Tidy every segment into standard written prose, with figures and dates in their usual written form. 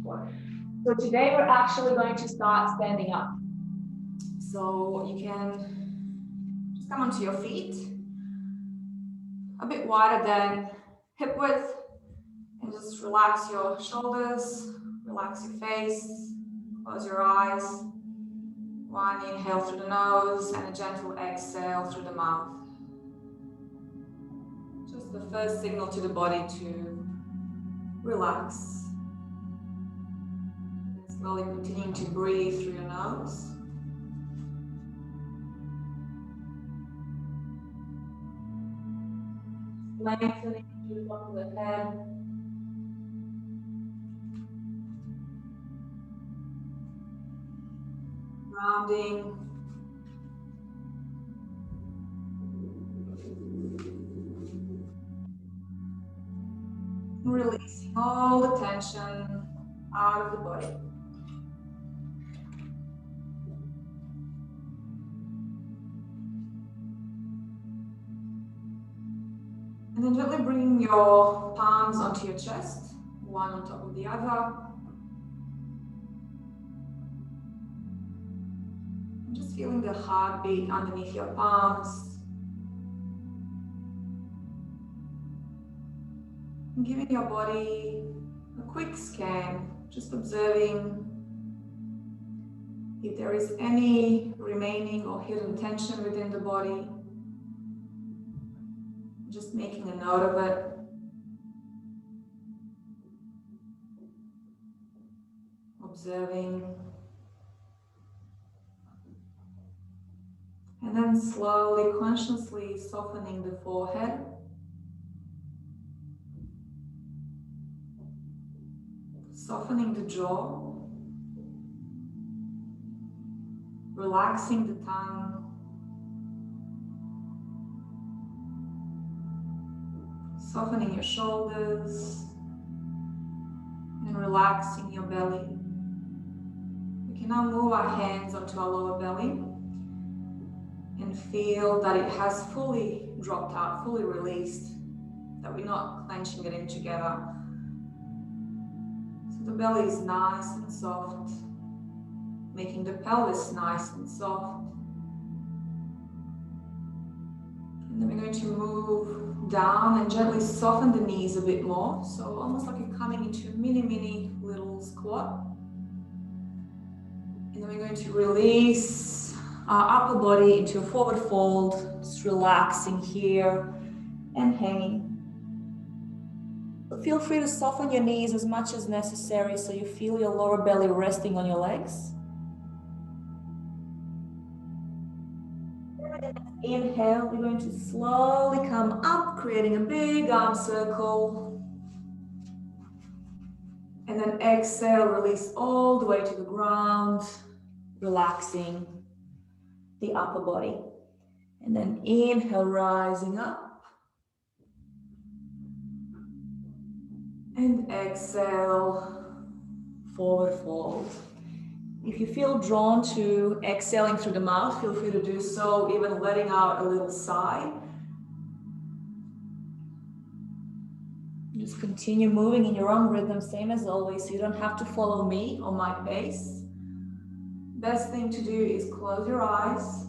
So today we're actually going to start standing up. So you can just come onto your feet, a bit wider than hip width, and just relax your shoulders, relax your face, close your eyes. One inhale through the nose and a gentle exhale through the mouth. Just the first signal to the body to relax. And then slowly continuing to breathe through your nose. Lengthening through the top of the head. Rounding. Releasing all the tension out of the body. And then gently bringing your palms onto your chest, one on top of the other. And just feeling the heartbeat underneath your palms. And giving your body a quick scan, just observing if there is any remaining or hidden tension within the body. Just making a note of it. Observing. And then slowly, consciously softening the forehead. Softening the jaw. Relaxing the tongue. Softening your shoulders and relaxing your belly. We can now move our hands onto our lower belly and feel that it has fully dropped out, fully released, that we're not clenching it in together. So the belly is nice and soft, making the pelvis nice and soft. And then we're going to move down and gently soften the knees a bit more. So almost like you're coming into a mini little squat. And then we're going to release our upper body into a forward fold, just relaxing here and hanging. But feel free to soften your knees as much as necessary so you feel your lower belly resting on your legs. Inhale, we're going to slowly come up, creating a big arm circle. And then exhale, release all the way to the ground, relaxing the upper body. And then inhale, rising up. And exhale, forward fold. If you feel drawn to exhaling through the mouth, feel free to do so, even letting out a little sigh. Just continue moving in your own rhythm, same as always, so you don't have to follow me or my pace. Best thing to do is close your eyes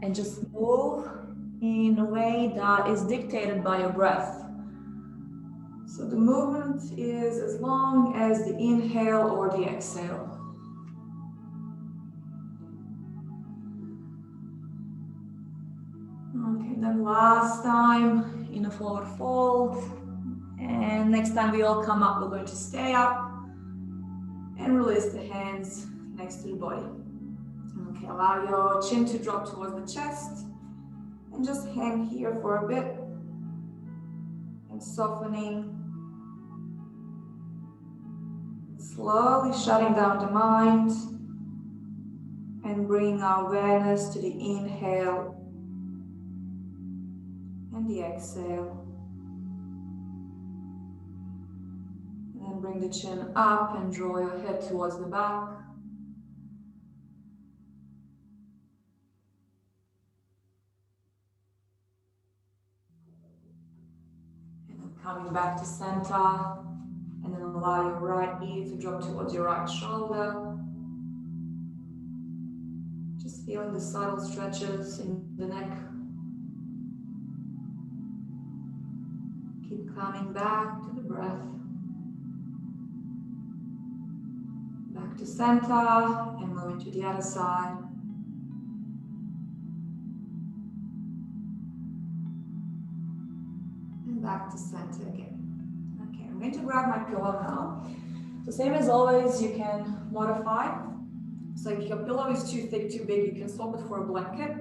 and just move in a way that is dictated by your breath. So the movement is as long as the inhale or the exhale. Okay, then last time in a forward fold. And next time we all come up, we're going to stay up and release the hands next to the body. Okay, allow your chin to drop towards the chest and just hang here for a bit and softening. Slowly shutting down the mind and bringing our awareness to the inhale and the exhale. And then bring the chin up and draw your head towards the back. And then coming back to center And then allow your right ear to drop towards your right shoulder. Just feeling the subtle stretches in the neck. Keep coming back to the breath. Back to center and moving to the other side. And back to center again. Okay, I'm going to grab my pillow now. So same as always, you can modify. So if your pillow is too thick, too big, you can swap it for a blanket.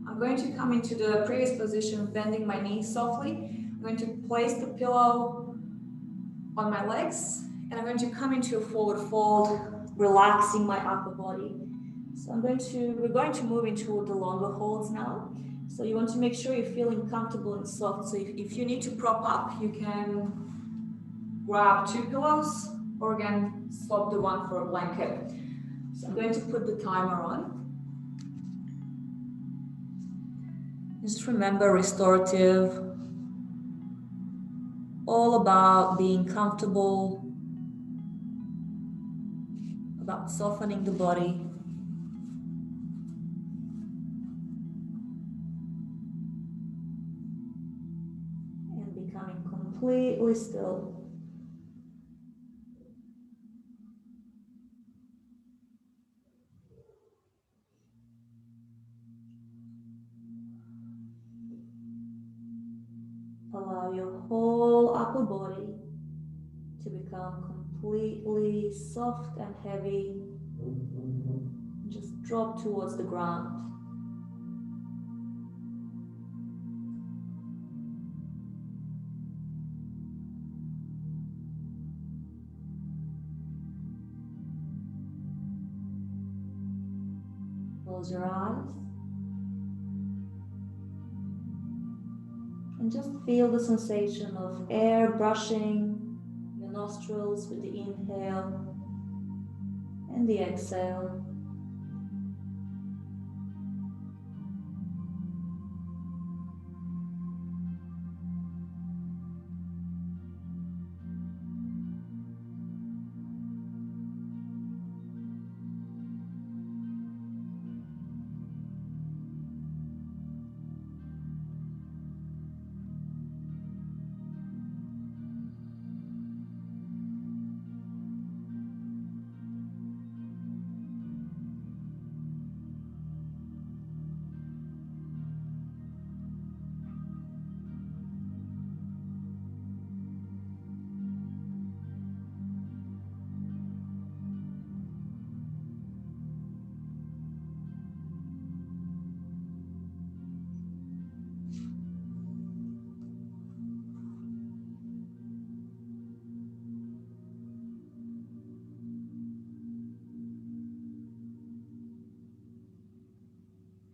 I'm going to come into the previous position, bending my knees softly. I'm going to place the pillow on my legs, and I'm going to come into a forward fold, relaxing my upper body. So we're going to move into the longer holds now. So you want to make sure you're feeling comfortable and soft. So if you need to prop up, you can grab 2 pillows, or again, swap the one for a blanket. So I'm going to put the timer on. Just remember, restorative, all about being comfortable, about softening the body. And becoming completely still. Allow your whole upper body to become completely soft and heavy. Just drop towards the ground. Close your eyes. And just feel the sensation of air brushing your nostrils with the inhale and the exhale.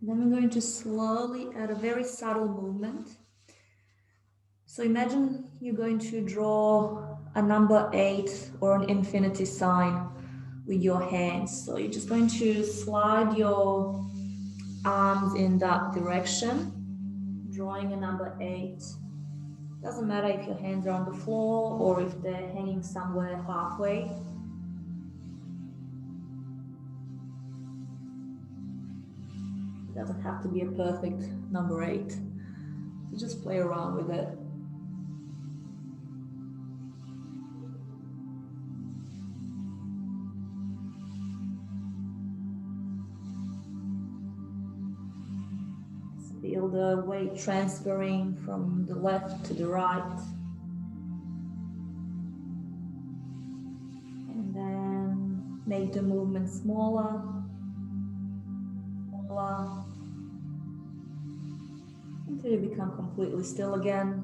Then we're going to slowly add a very subtle movement. So imagine you're going to draw a number 8 or an infinity sign with your hands. So you're just going to slide your arms in that direction, drawing a number 8. Doesn't matter if your hands are on the floor or if they're hanging somewhere halfway. It doesn't have to be a perfect number 8. So just play around with it. Feel the weight transferring from the left to the right. And then make the movement smaller. Until you become completely still again.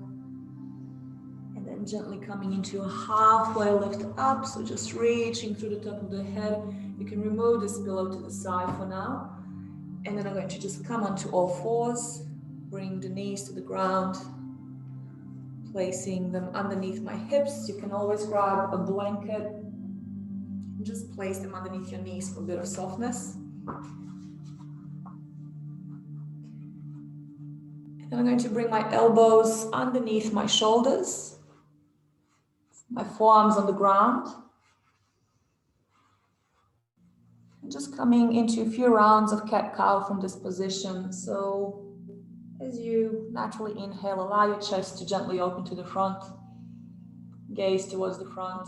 And then gently coming into a halfway lift up. So just reaching through the top of the head. You can remove this pillow to the side for now. And then I'm going to just come onto all fours. Bring the knees to the ground. Placing them underneath my hips. You can always grab a blanket. And just place them underneath your knees for a bit of softness. Then I'm going to bring my elbows underneath my shoulders. My forearms on the ground. And just coming into a few rounds of cat-cow from this position. So as you naturally inhale, allow your chest to gently open to the front, gaze towards the front.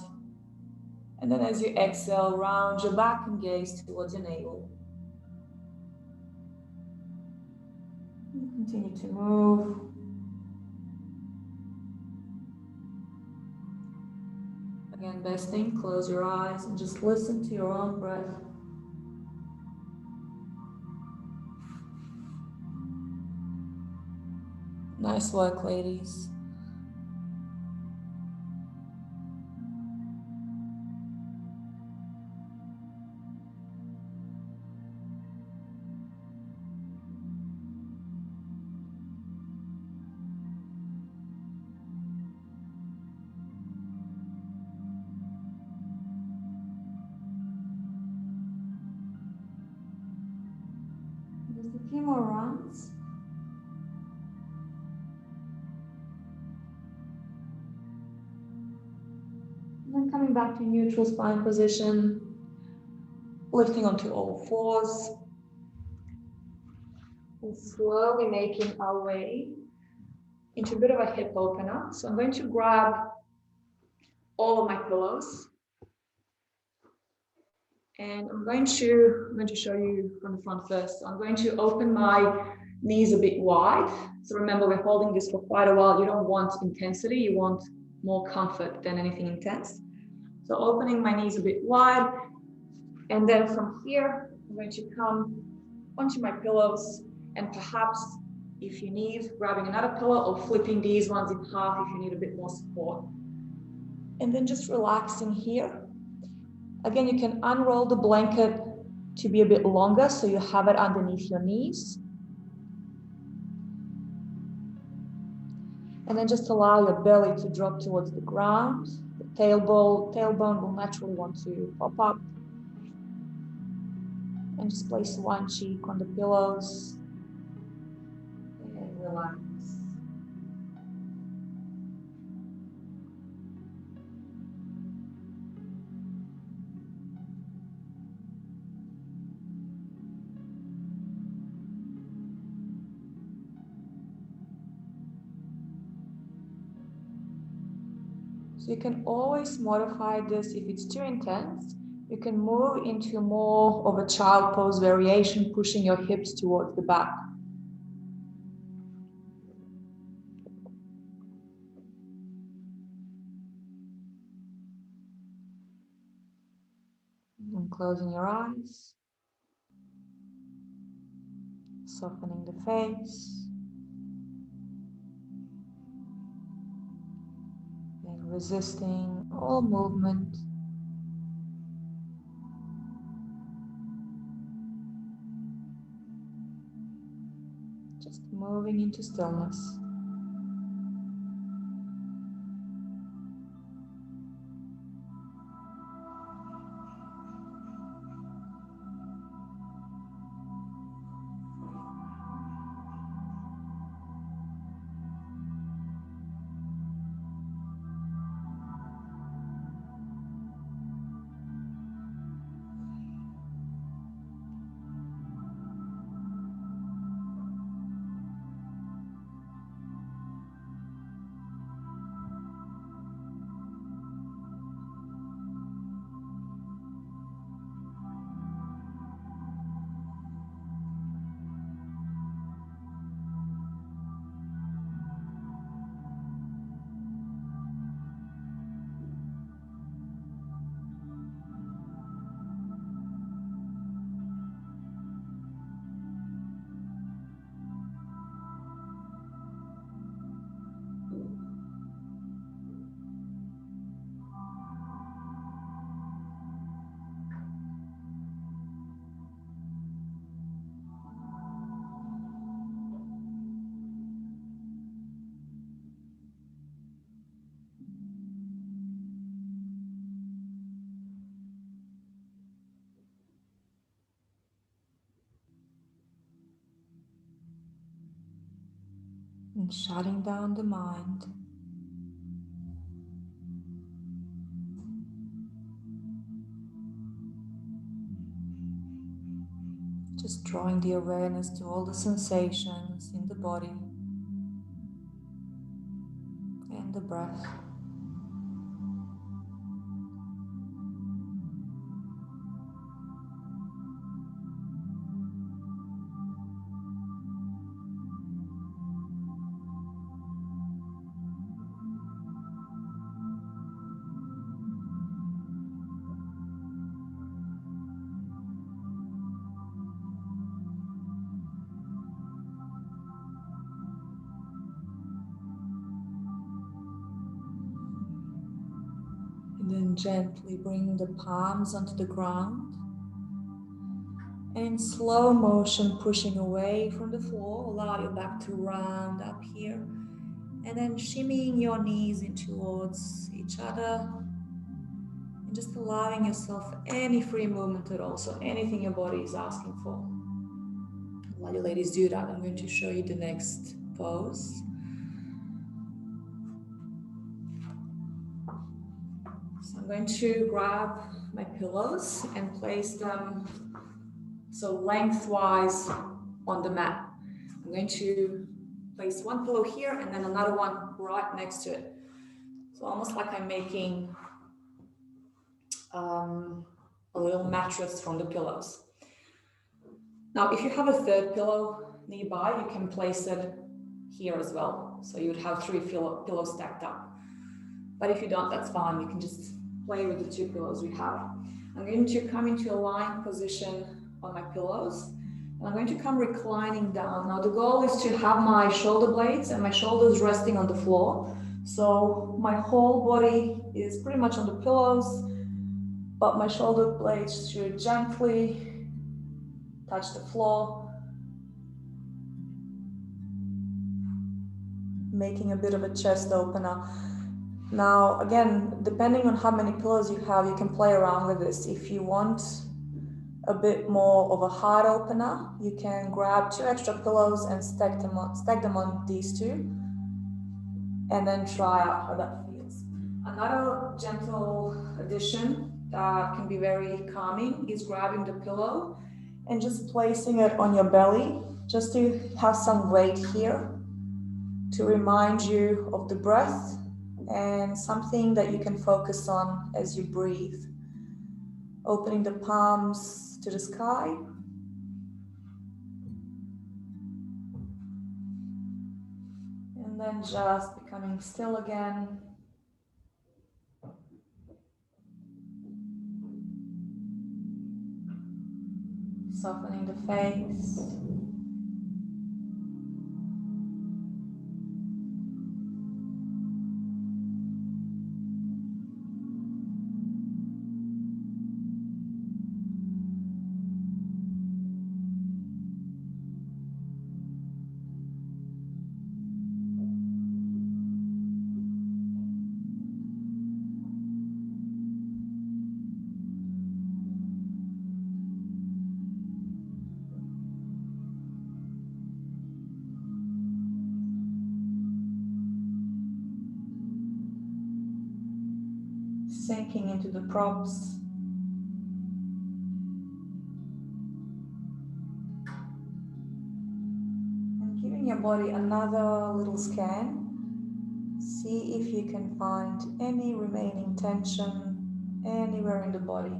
And then as you exhale, round your back and gaze towards your navel. And continue to move. Again, best thing, close your eyes and just listen to your own breath. Nice work, ladies. Just a few more rounds. And then coming back to neutral spine position, lifting onto all fours, and slowly making our way into a bit of a hip opener. So I'm going to grab all of my pillows, and I'm going to show you from the front first. So I'm going to open my knees a bit wide. So remember, we're holding this for quite a while. You don't want intensity, you want more comfort than anything intense. So opening my knees a bit wide, and then from here, I'm going to come onto my pillows, and perhaps if you need, grabbing another pillow or flipping these ones in half if you need a bit more support. And then just relaxing here. Again, you can unroll the blanket to be a bit longer so you have it underneath your knees. And then just allow your belly to drop towards the ground. The tailbone will naturally want to pop up. And just place one cheek on the pillows. And relax. So you can always modify this if it's too intense. You can move into more of a child pose variation, pushing your hips towards the back. And closing your eyes, softening the face, and resisting all movement. Just moving into stillness. And shutting down the mind. Just drawing the awareness to all the sensations in the body and the breath. And then gently bring the palms onto the ground. And in slow motion, pushing away from the floor, allow your back to round up here. And then shimmying your knees in towards each other. And just allowing yourself any free movement at all. So anything your body is asking for. While you ladies do that, I'm going to show you the next pose. So I'm going to grab my pillows and place them so lengthwise on the mat. I'm going to place one pillow here and then another one right next to it. So almost like I'm making a little mattress from the pillows. Now, if you have a third pillow nearby, you can place it here as well. So you would have 3 pillows stacked up. But if you don't, that's fine. You can just play with the 2 pillows we have. I'm going to come into a lying position on my pillows. And I'm going to come reclining down. Now the goal is to have my shoulder blades and my shoulders resting on the floor. So my whole body is pretty much on the pillows, but my shoulder blades should gently touch the floor, making a bit of a chest opener. Now, again, depending on how many pillows you have, you can play around with this. If you want a bit more of a heart opener, you can grab 2 extra pillows and stack them on these 2, and then try out how that feels. Another gentle addition that can be very calming is grabbing the pillow and just placing it on your belly, just to have some weight here to remind you of the breath and something that you can focus on as you breathe. Opening the palms to the sky. And then just becoming still again. Softening the face. Sinking into the props. And giving your body another little scan. See if you can find any remaining tension anywhere in the body.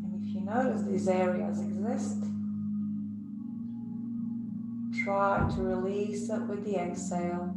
And if you notice these areas exist, try to release it with the exhale.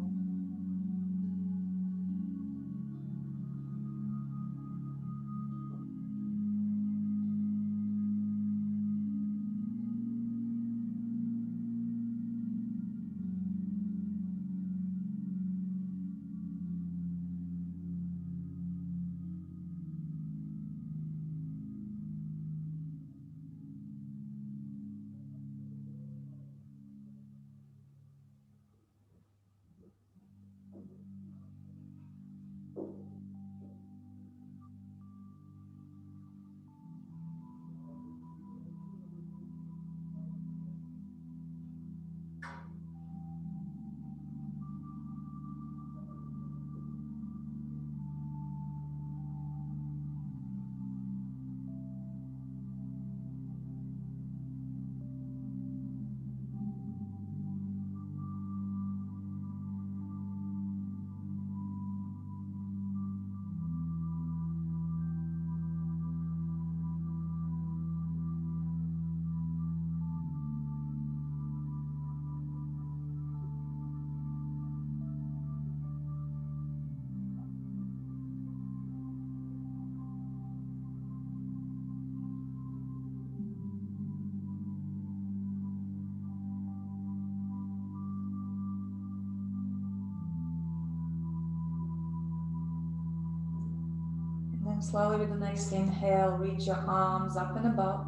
And slowly with the next inhale, reach your arms up and above.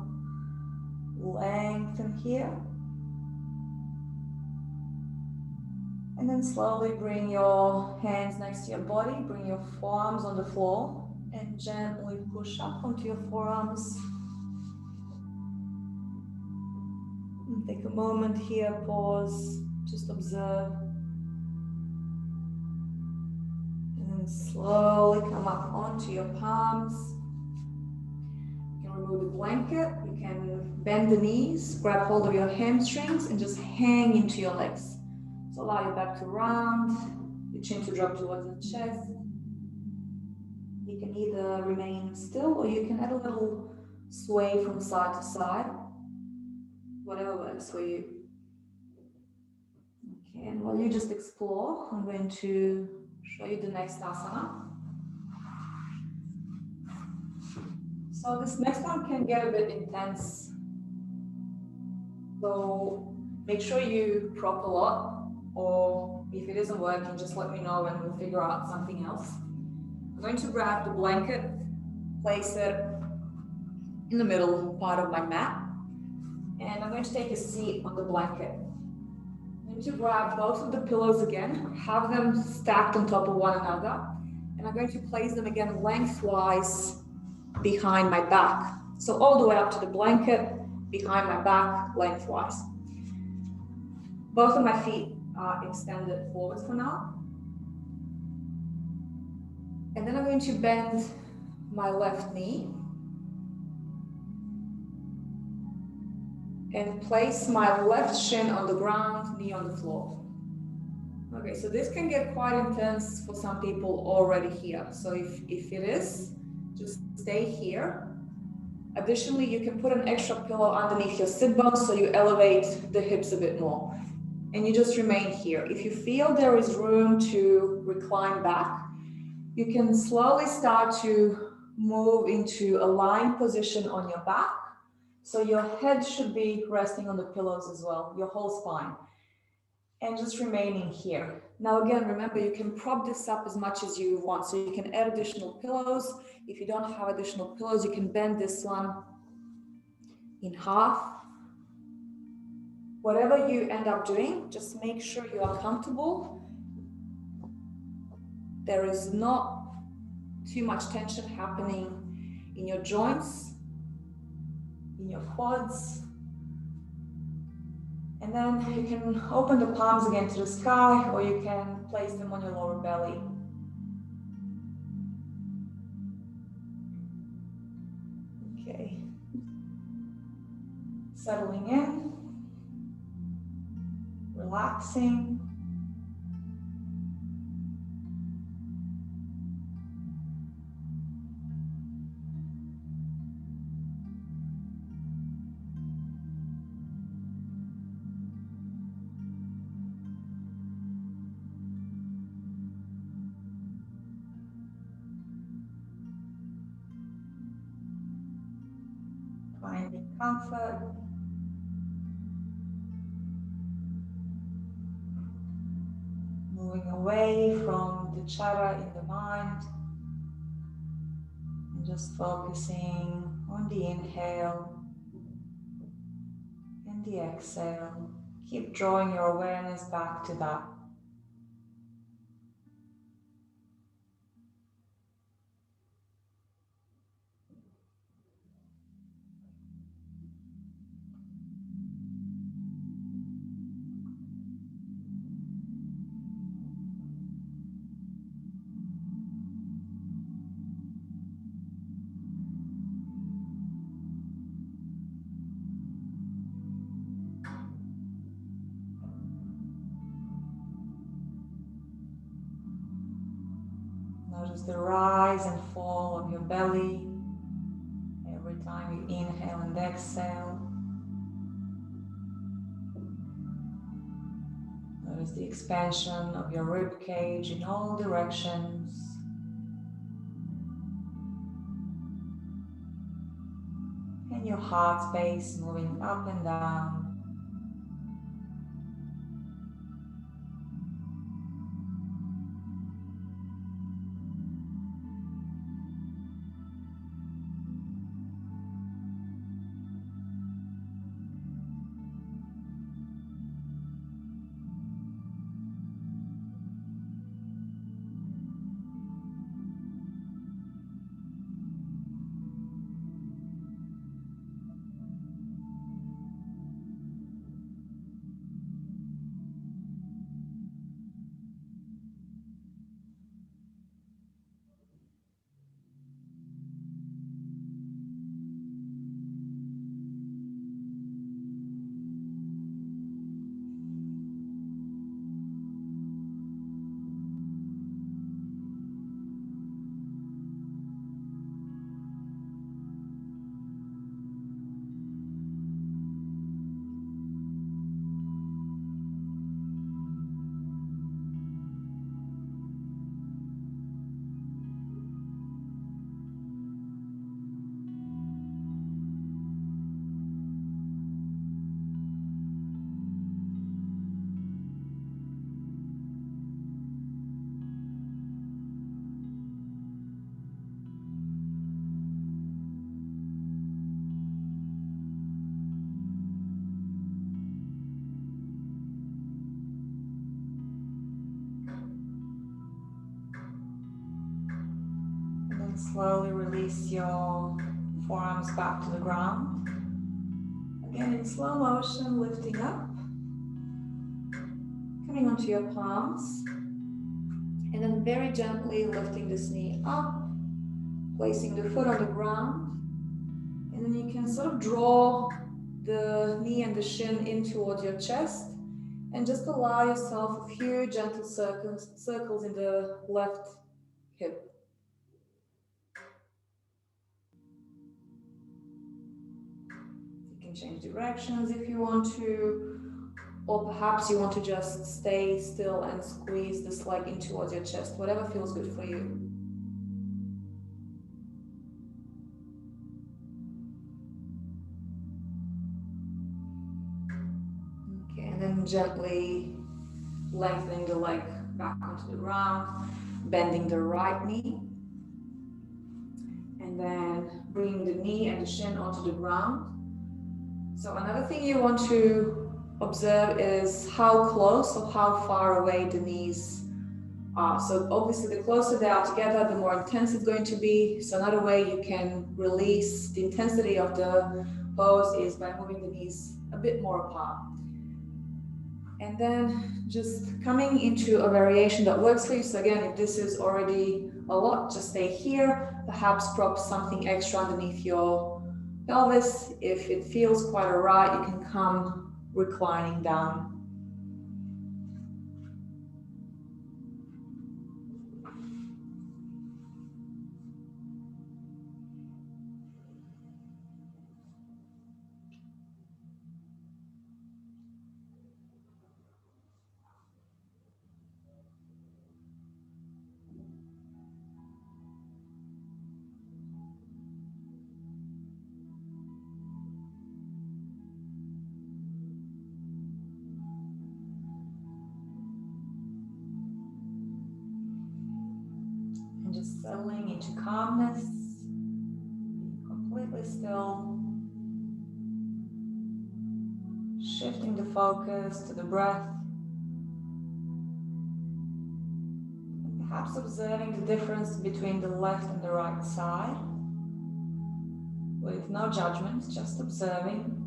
Lengthen here. And then slowly bring your hands next to your body, bring your forearms on the floor, and gently push up onto your forearms. And take a moment here, pause, just observe. And then slowly come up onto your palms. You can remove the blanket, you can bend the knees, grab hold of your hamstrings, and just hang into your legs. So allow your back to round, your chin to drop towards the chest. You can either remain still or you can add a little sway from side to side, whatever works for you. Okay, and while you just explore, I'm going to show you the next asana. So this next one can get a bit intense. So make sure you prop a lot, or if it isn't working, just let me know and we'll figure out something else. I'm going to grab the blanket, place it in the middle part of my mat, and I'm going to take a seat on the blanket. I'm going to grab both of the pillows again, have them stacked on top of one another, and I'm going to place them again lengthwise behind my back. So all the way up to the blanket, behind my back, lengthwise. Both of my feet are extended forward for now. And then I'm going to bend my left knee and place my left shin on the ground, knee on the floor. Okay, so this can get quite intense for some people already here. So if it is, just stay here. Additionally, you can put an extra pillow underneath your sit bones so you elevate the hips a bit more. And you just remain here. If you feel there is room to recline back, you can slowly start to move into a lying position on your back. So your head should be resting on the pillows as well, your whole spine. And just remaining here. Now again, remember, you can prop this up as much as you want. So you can add additional pillows. If you don't have additional pillows, you can bend this one in half. Whatever you end up doing, just make sure you are comfortable. There is not too much tension happening in your joints, in your quads. And then you can open the palms again to the sky, or you can place them on your lower belly. Okay. Settling in, relaxing. Finding comfort. Moving away from the chatter in the mind. And just focusing on the inhale and the exhale. Keep drawing your awareness back to that. Notice the rise and fall of your belly every time you inhale and exhale. Notice the expansion of your rib cage in all directions. And your heart space moving up and down. slowly release your forearms back to the ground. Again, in slow motion, lifting up, coming onto your palms, and then very gently lifting this knee up, placing the foot on the ground, and then you can sort of draw the knee and the shin in towards your chest, and just allow yourself a few gentle circles in the left hip. You can change directions if you want to, or perhaps you want to just stay still and squeeze this leg in towards your chest, whatever feels good for you. Okay, and then gently lengthening the leg back onto the ground, bending the right knee, and then bringing the knee and the shin onto the ground. So another thing you want to observe is how close or how far away the knees are. So obviously the closer they are together, the more intense it's going to be. So another way you can release the intensity of the pose is by moving the knees a bit more apart. And then just coming into a variation that works for you. So again, if this is already a lot, just stay here. Perhaps prop something extra underneath your pelvis. If it feels quite alright, you can come reclining down. And just settling into calmness, being completely still, shifting the focus to the breath, and perhaps observing the difference between the left and the right side, with no judgment, just observing.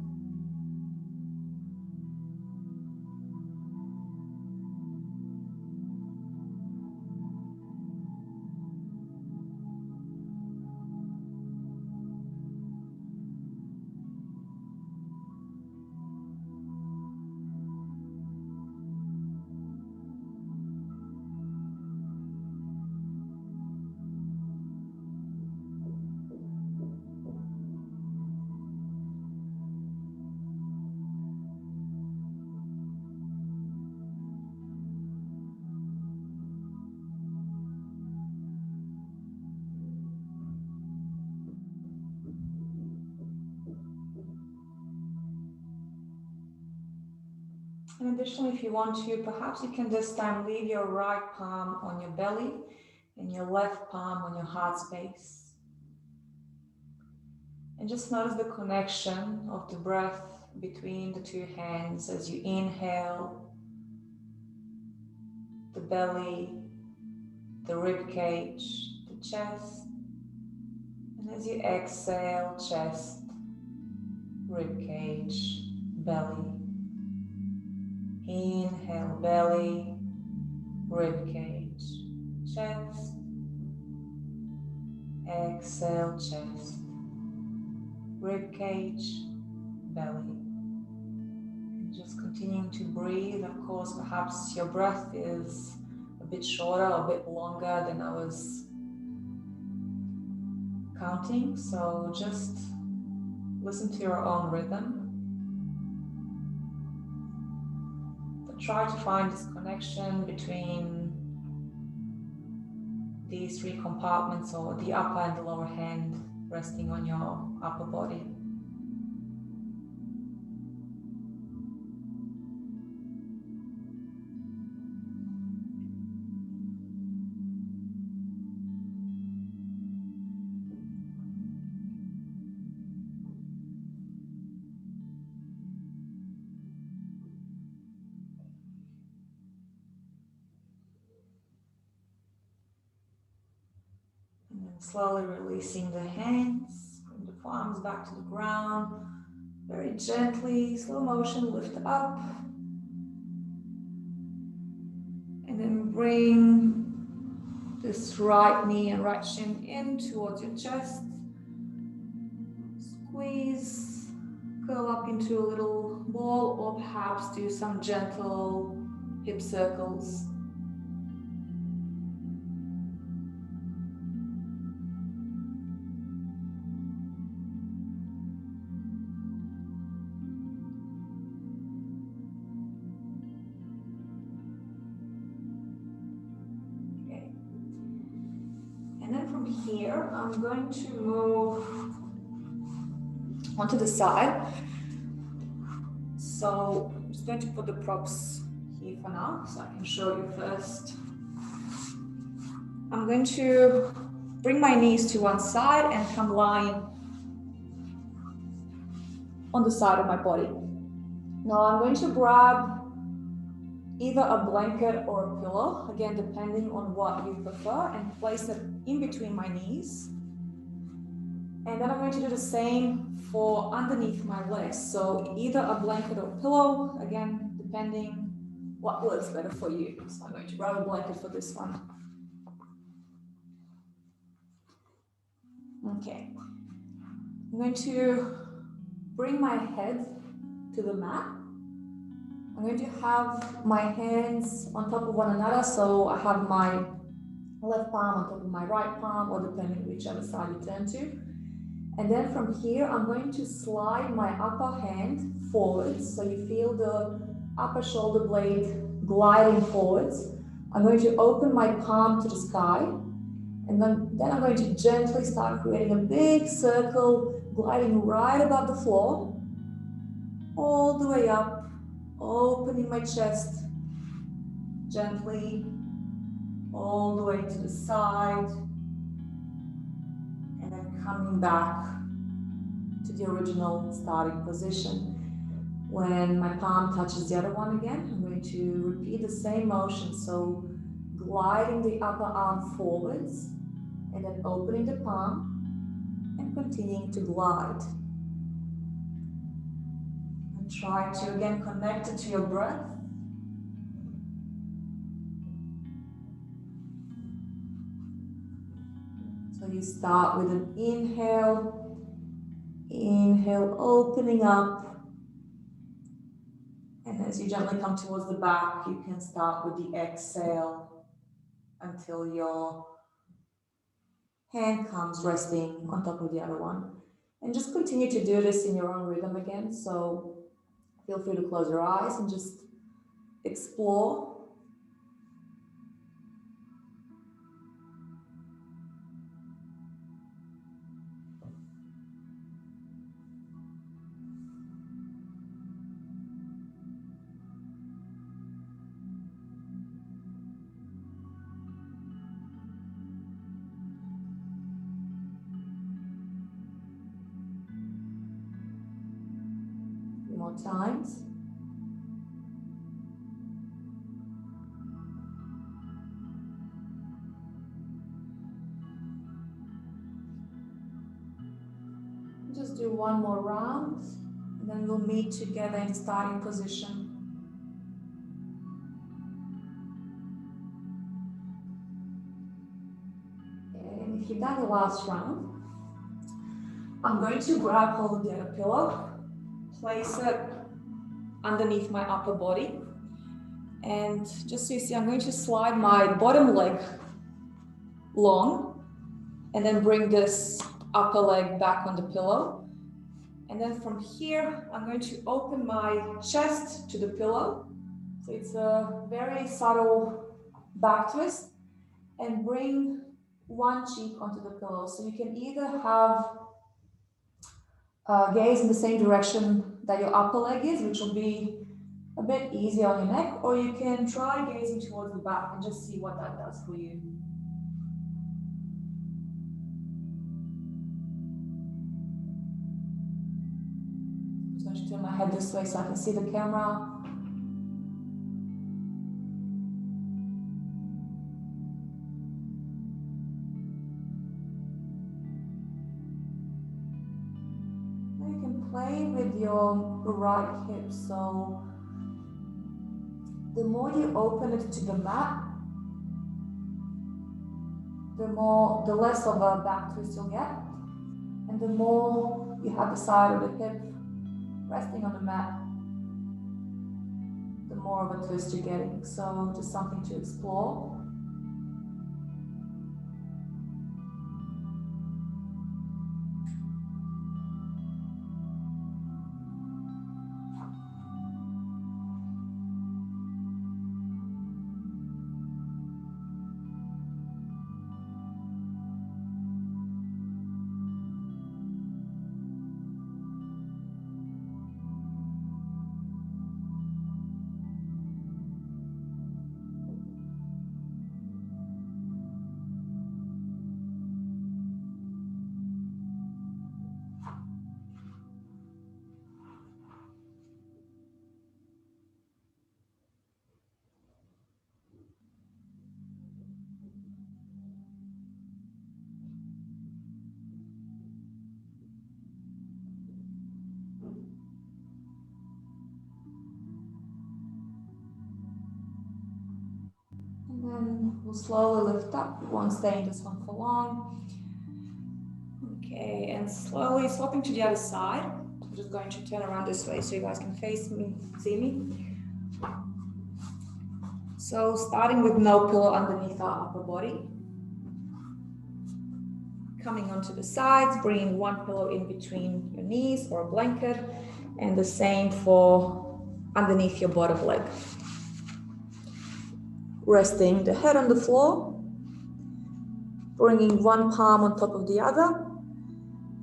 And additionally, if you want to, perhaps you can this time leave your right palm on your belly and your left palm on your heart space. And just notice the connection of the breath between the two hands as you inhale, the belly, the rib cage, the chest, and as you exhale, chest, rib cage, belly. Inhale, belly, rib cage, chest. Exhale, chest, rib cage, belly. And just continuing to breathe. Of course, perhaps your breath is a bit shorter, a bit longer than I was counting. So just listen to your own rhythm. Try to find this connection between these three compartments, or the upper and the lower hand resting on your upper body. And slowly releasing the hands, bring the palms back to the ground. Very gently, slow motion, lift up. And then bring this right knee and right shin in towards your chest. Squeeze, curl up into a little ball, or perhaps do some gentle hip circles. Here, I'm going to move onto the side. So I'm just going to put the props here for now, so I can show you first. I'm going to bring my knees to one side and come lying on the side of my body. Now I'm going to grab either a blanket or a pillow, again, depending on what you prefer, and place it in between my knees. And then I'm going to do the same for underneath my legs. So either a blanket or a pillow, again, depending what works better for you. So I'm going to grab a blanket for this one. Okay. I'm going to bring my head to the mat. I'm going to have my hands on top of one another, so I have my left palm on top of my right palm, or depending whichever side you turn to. And then from here, I'm going to slide my upper hand forwards, so you feel the upper shoulder blade gliding forwards. I'm going to open my palm to the sky, and then I'm going to gently start creating a big circle, gliding right above the floor, all the way up, opening my chest gently, all the way to the side, and then coming back to the original starting position. When my palm touches the other one again, I'm going to repeat the same motion. So gliding the upper arm forwards, and then opening the palm, and continuing to glide. And try to again connect it to your breath. So you start with an inhale, opening up, and as you gently come towards the back, you can start with the exhale until your hand comes resting on top of the other one. And just continue to do this in your own rhythm again, so feel free to close your eyes and just explore. More times. Just do one more round, and then we'll meet together in starting position. And if you've done the last round, I'm going to grab hold of the other pillow, place it underneath my upper body, and just so you see, I'm going to slide my bottom leg long, and then bring this upper leg back on the pillow. And then from here, I'm going to open my chest to the pillow. So it's a very subtle back twist, and bring one cheek onto the pillow. So you can either have gaze in the same direction that your upper leg is, which will be a bit easier on your neck, or you can try gazing towards the back and just see what that does for you. I'm just going to turn my head this way so I can see the camera. working with your right hip, so the more you open it to the mat, the less of a back twist you'll get, and the more you have the side of the hip resting on the mat, the more of a twist you're getting. So just something to explore. And then we'll slowly lift up. We won't stay in this one for long. Okay, and slowly swapping to the other side. I'm just going to turn around this way so you guys can face me, see me. So starting with no pillow underneath our upper body. Coming onto the sides, bringing one pillow in between your knees or a blanket, and the same for underneath your bottom leg. Resting the head on the floor, bringing one palm on top of the other,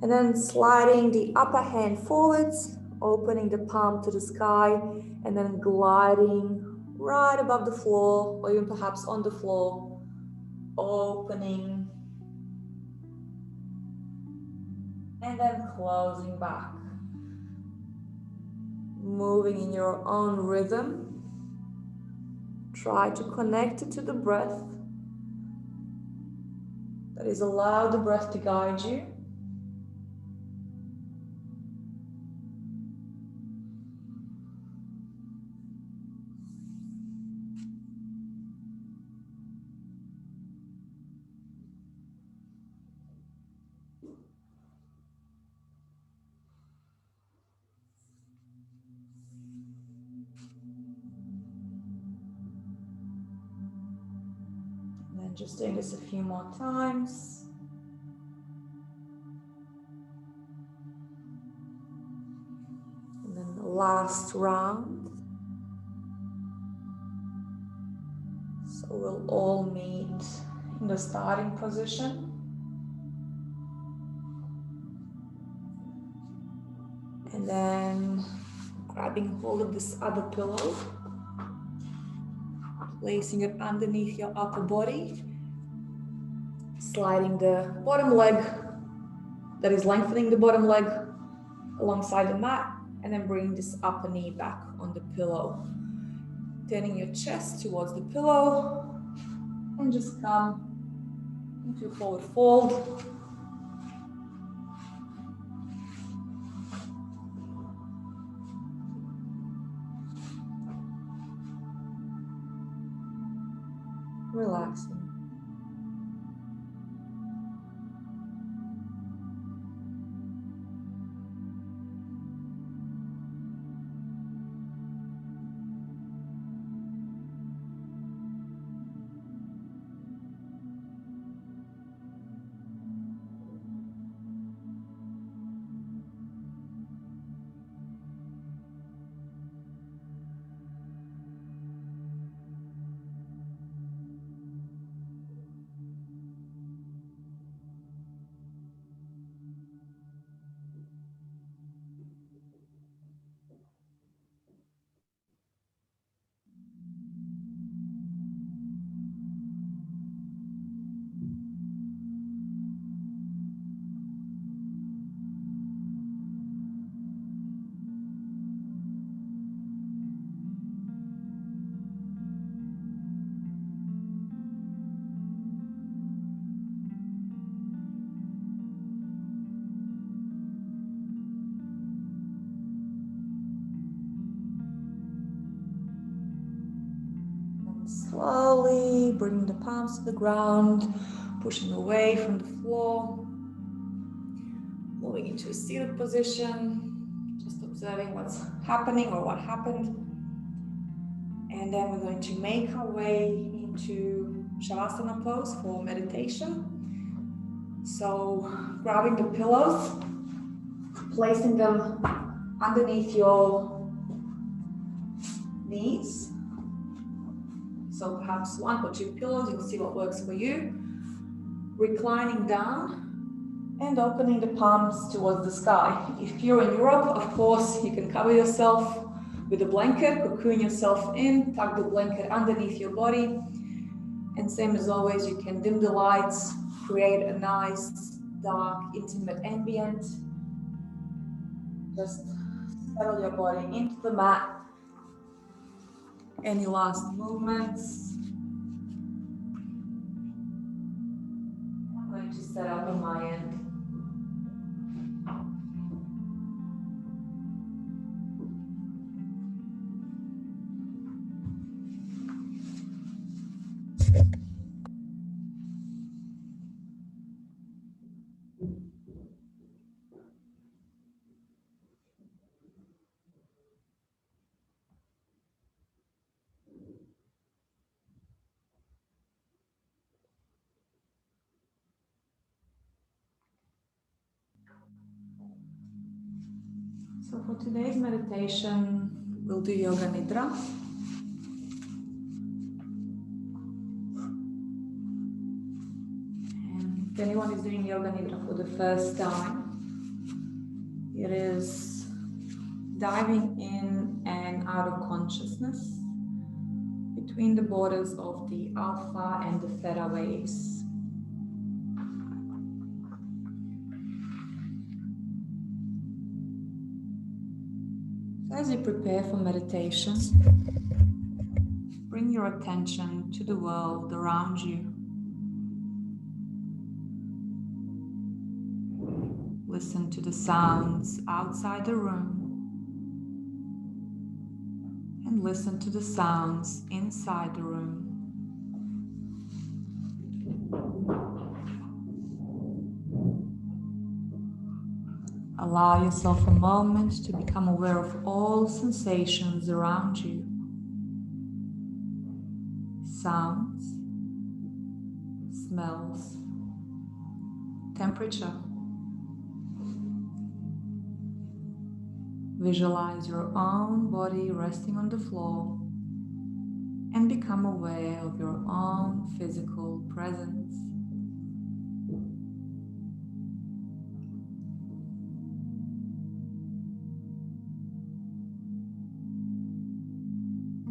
and then sliding the upper hand forwards, opening the palm to the sky, and then gliding right above the floor, or even perhaps on the floor, opening, and then closing back. Moving in your own rhythm. Try to connect it to the breath. That is, allow the breath to guide you. And then just doing this a few more times. And then the last round. So we'll all meet in the starting position. And then grabbing hold of this other pillow, placing it underneath your upper body, sliding the bottom leg, that is lengthening the bottom leg alongside the mat, and then bringing this upper knee back on the pillow. Turning your chest towards the pillow, and just come into a forward fold. Relaxing. slowly bringing the palms to the ground, pushing away from the floor, moving into a seated position, just observing what's happening or what happened. And then we're going to make our way into Shavasana pose for meditation. So grabbing the pillows, placing them underneath your knees. So perhaps 1 or 2 pillows, you'll see what works for you. Reclining down and opening the palms towards the sky. If you're in Europe, of course, you can cover yourself with a blanket, cocoon yourself in, tuck the blanket underneath your body. And same as always, you can dim the lights, create a nice, dark, intimate ambient. Just settle your body into the mat. Any last movements? I'm going to set up on my end. So for today's meditation, we'll do Yoga Nidra. And if anyone is doing Yoga Nidra for the first time, it is diving in and out of consciousness between the borders of the alpha and the theta waves. As you prepare for meditation, bring your attention to the world around you. Listen to the sounds outside the room and listen to the sounds inside the room. Allow yourself a moment to become aware of all sensations around you. Sounds, smells, temperature. Visualize your own body resting on the floor and become aware of your own physical presence.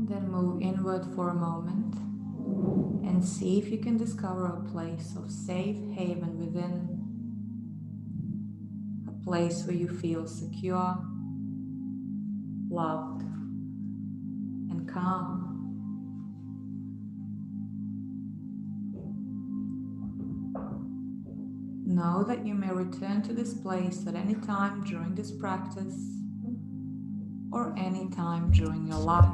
Then move inward for a moment and see if you can discover a place of safe haven within, a place where you feel secure, loved, and calm. Know that you may return to this place at any time during this practice or any time during your life.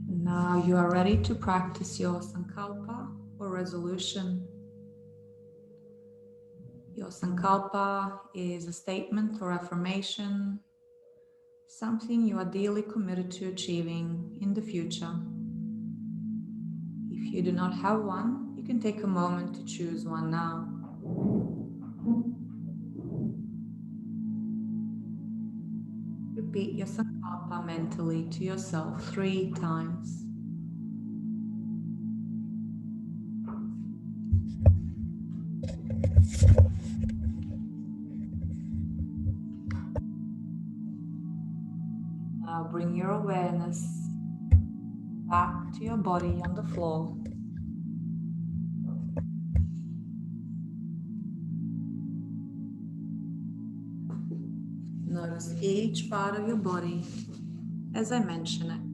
Now you are ready to practice your sankalpa or resolution. Your sankalpa is a statement or affirmation, something you are deeply committed to achieving in the future. If you do not have one, you can take a moment to choose one now. Repeat your sankalpa mentally to yourself 3 times. Now bring your awareness back to your body on the floor. Notice each part of your body as I mention it.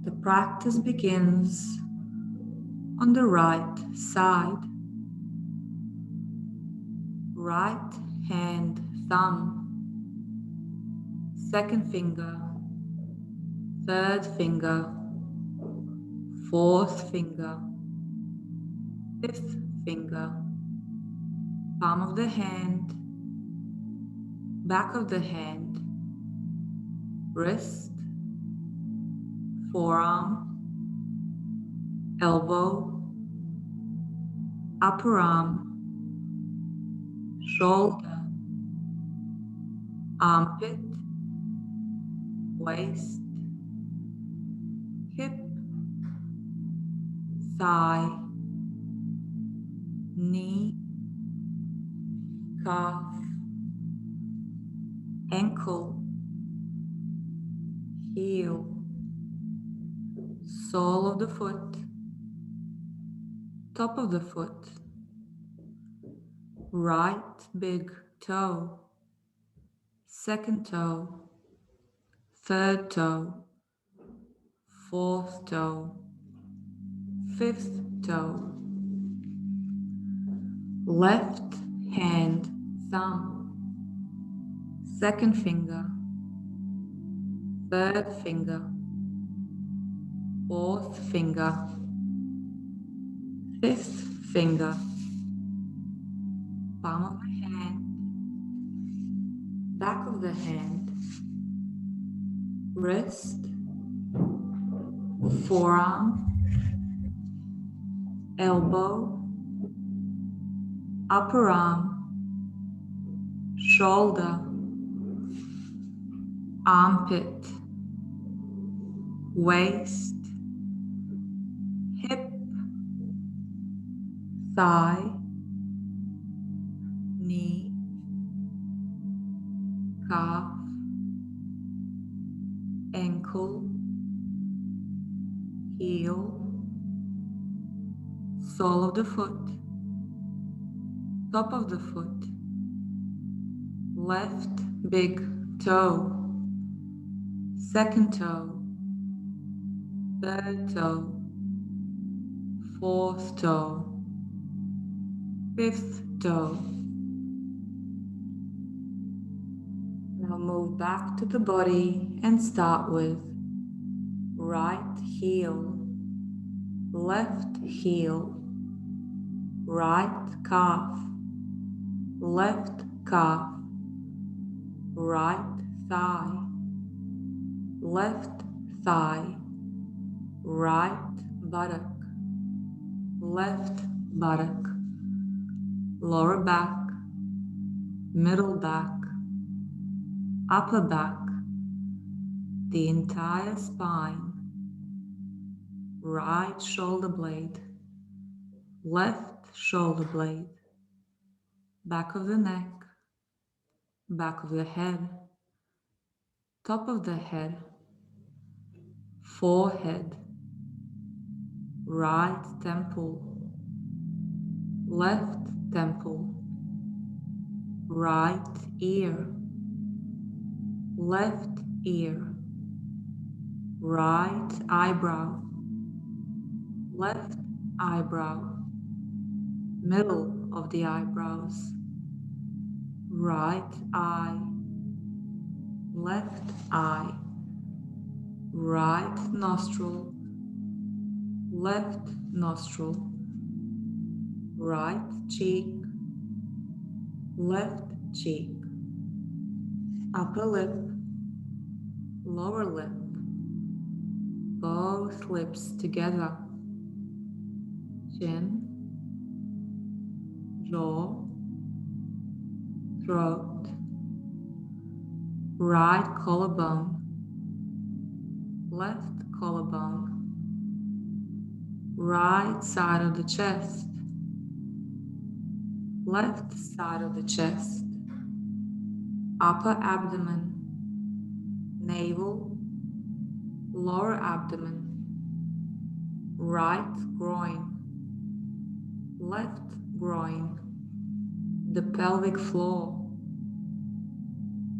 The practice begins on the right side. right hand thumb, second finger, third finger, fourth finger, fifth finger, palm of the hand, back of the hand, wrist, forearm, elbow, upper arm, shoulder, armpit, waist, hip, thigh, knee, calf, ankle, heel, sole of the foot, top of the foot, right big toe, second toe, third toe, fourth toe, fifth toe, left hand thumb, second finger, third finger, fourth finger, fifth finger, palm of the hand, back of the hand, wrist, forearm, elbow, upper arm, shoulder, armpit, waist, hip, thigh, knee, calf, ankle, heel, sole of the foot, top of the foot, left big toe, second toe, third toe, fourth toe, fifth toe. Now move back to the body and start with right heel, left heel, right calf, left calf, right thigh, left thigh, right buttock, left buttock, lower back, middle back, upper back, the entire spine, right shoulder blade, left shoulder blade, back of the neck, back of the head, top of the head, forehead, right temple, left temple, right ear, left ear, right eyebrow, left eyebrow, middle of the eyebrows, right eye, left eye, right nostril, left nostril, right cheek, left cheek, upper lip, lower lip, both lips together, chin, jaw, throat, right collarbone, left collarbone, right side of the chest, left side of the chest, upper abdomen, navel, lower abdomen, right groin, left groin, the pelvic floor,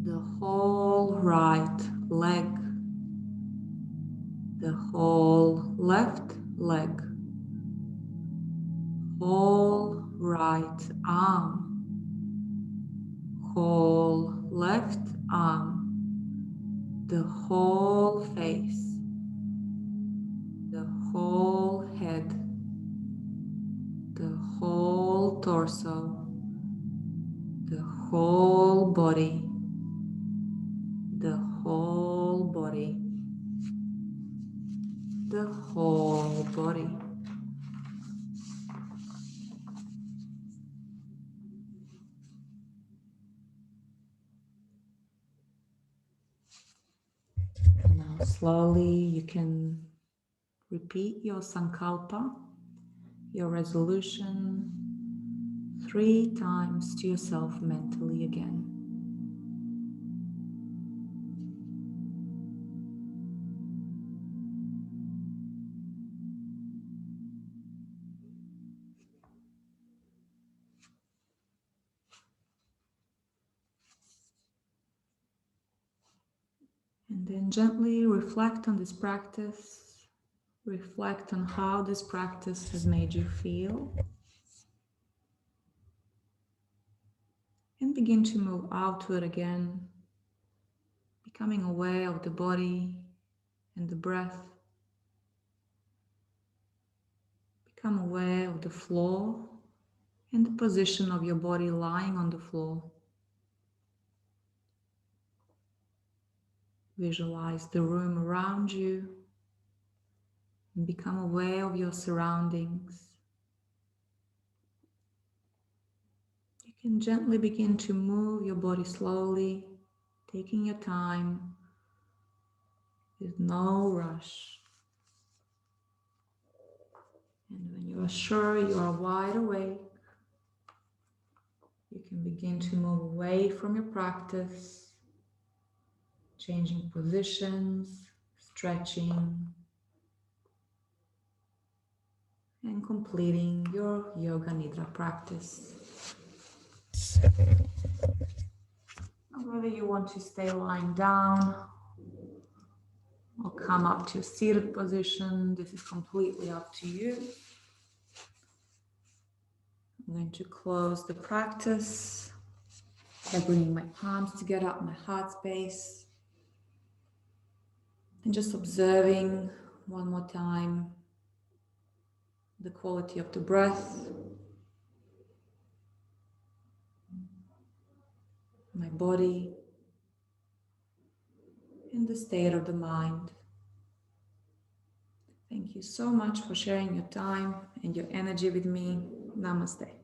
the whole right leg, the whole left leg, whole right arm, whole left arm, the whole face, the whole head, the whole torso, the whole body, the whole body, the whole body. And now slowly you can repeat your sankalpa, your resolution, 3 times to yourself mentally again. And then gently reflect on this practice. Reflect on how this practice has made you feel. And begin to move outward again, becoming aware of the body and the breath. Become aware of the floor and the position of your body lying on the floor. Visualize the room around you and become aware of your surroundings. You can gently begin to move your body slowly, taking your time, with no rush. And when you are sure you are wide awake, you can begin to move away from your practice, changing positions, stretching, and completing your Yoga Nidra practice. Whether you want to stay lying down or come up to a seated position, this is completely up to you. I'm going to close the practice by bringing my palms together at my heart space and just observing one more time the quality of the breath, my body, and the state of the mind. Thank you so much for sharing your time and your energy with me. Namaste.